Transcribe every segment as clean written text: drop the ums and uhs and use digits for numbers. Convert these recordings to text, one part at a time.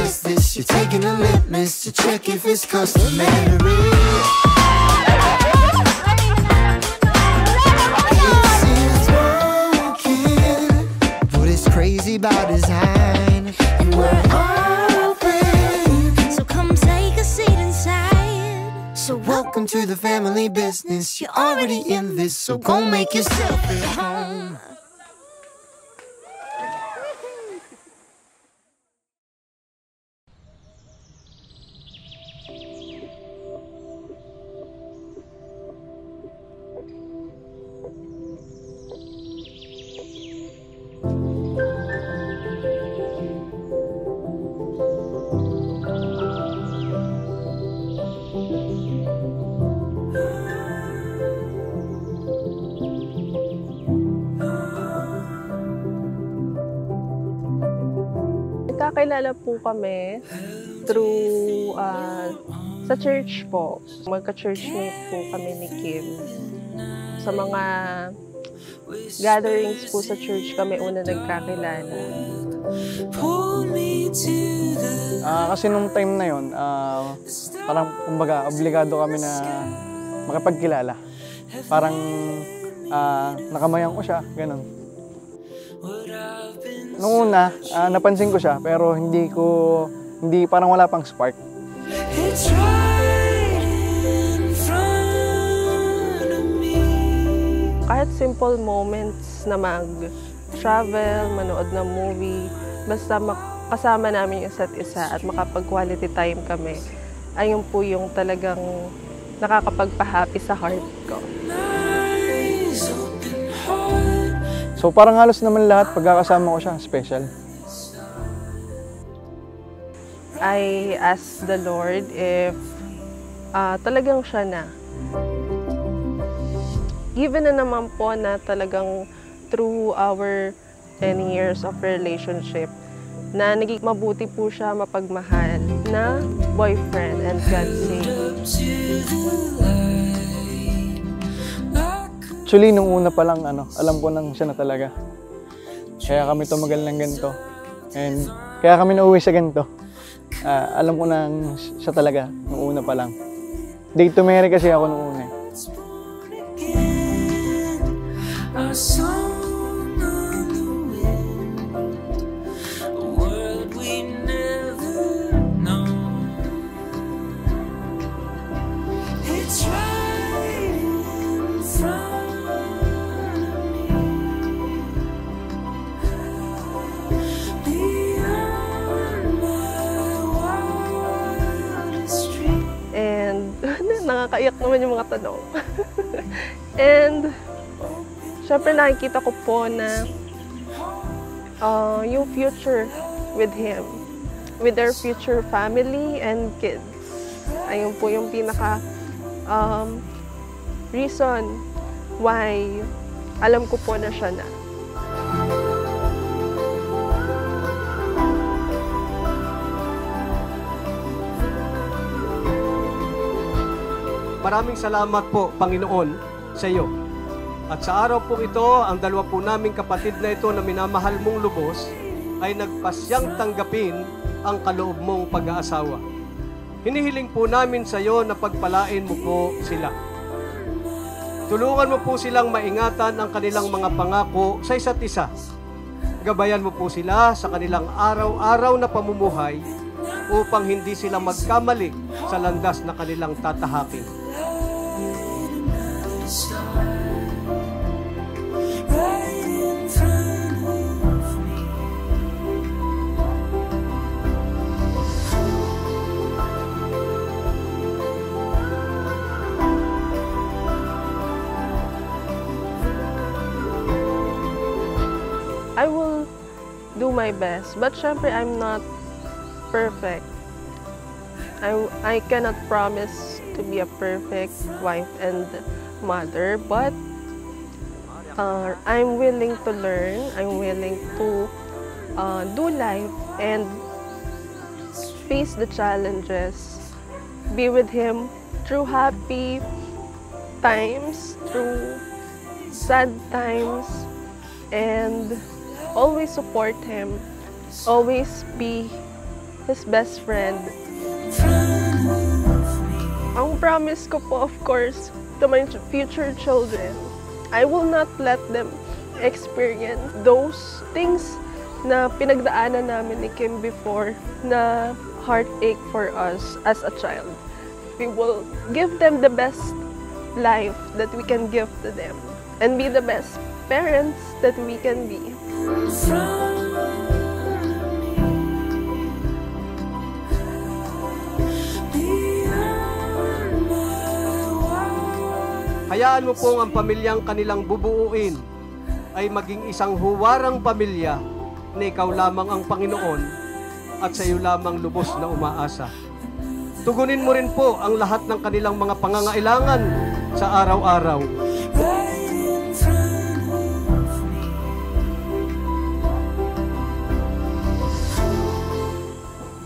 does this? You're taking a litmus to check if it's customary. Crazy by design. You were open, so come take a seat inside. So welcome to the family business. You're already in this, so go make yourself at home. Nagkakilala po kami through sa church po. Magka-churchmate po kami ni Kim. Sa mga gatherings po sa church kami una nagkakilala. Kasi nung time na yon, parang kumbaga obligado kami na makipagkilala. Parang nakamayan ko siya, ganun. Nung una, napansin ko siya pero hindi parang wala pang spark. Kahit simple moments na mag-travel, manood ng movie, basta kasama namin yung isa't isa at makapag-quality time kami, ayun po yung talagang nakakapagpa-happy sa heart ko. So parang halos naman lahat pagkakasama ko siya, special. I ask the Lord if talagang siya na. Given na naman po na talagang through our 10 years of relationship, na naging mabuti po siya mapagmahal na boyfriend and fiancé. Actually, nung una pa lang, alam ko nang siya na talaga. Kaya kami tumagal ng ganito. And kaya kami nauwi sa ganito. Alam ko nang siya talaga, nung una pa lang. Date to marry kasi ako nung una. Nakakaiyak naman yung mga tanong. And, syempre nakikita ko po na yung future with him, with their future family and kids. Ayun po yung pinaka reason why alam ko po na siya na. Maraming salamat po, Panginoon, sa iyo. At sa araw po ito, ang dalawa po naming kapatid na ito na minamahal mong lubos ay nagpasyang tanggapin ang kaloob mong pag-aasawa. Hinihiling po namin sa iyo na pagpalain mo po sila. Tulungan mo po silang maingatan ang kanilang mga pangako sa isa't isa. Gabayan mo po sila sa kanilang araw-araw na pamumuhay upang hindi sila magkamali sa landas na kanilang tatahakin. I will do my best, but syempre I'm not perfect. I cannot promise to be a perfect wife and mother, but I'm willing to learn. I'm willing to do life and face the challenges. Be with him through happy times, through sad times, and always support him. Always be his best friend. Ang promise ko po, of course, to my future children, I will not let them experience those things na pinagdaanan namin ni Kim before, na heartache for us as a child. We will give them the best life that we can give to them and be the best parents that we can be. Hayaan mo pong ang pamilyang kanilang bubuuin ay maging isang huwarang pamilya na ikaw lamang ang Panginoon at sa iyo lamang lubos na umaasa. Tugunin mo rin po ang lahat ng kanilang mga pangangailangan sa araw-araw.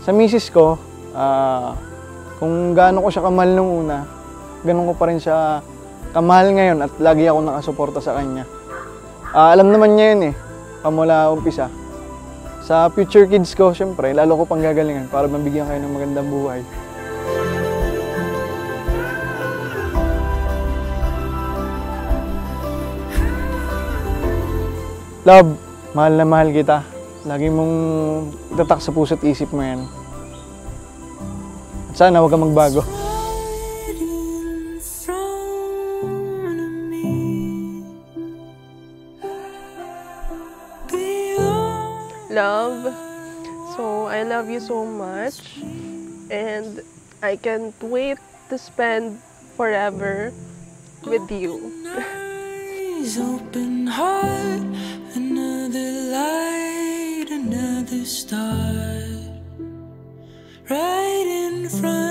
Sa misis ko, kung gaano ko siya kamahal nung una, ganun ko pa rin siya kamahal ngayon at lagi ako nakasuporta sa kanya. Alam naman niya yun pamula umpisa. Sa future kids ko, syempre, lalo ko pang gagalingan para mabigyan kayo ng magandang buhay. Love, mahal na mahal kita. Lagi mong itatak sa puso't isip mo yan. At sana huwag kang magbago. Love, so I love you so much and I can't wait to spend forever with you. Open heart, another light, another star, right in front.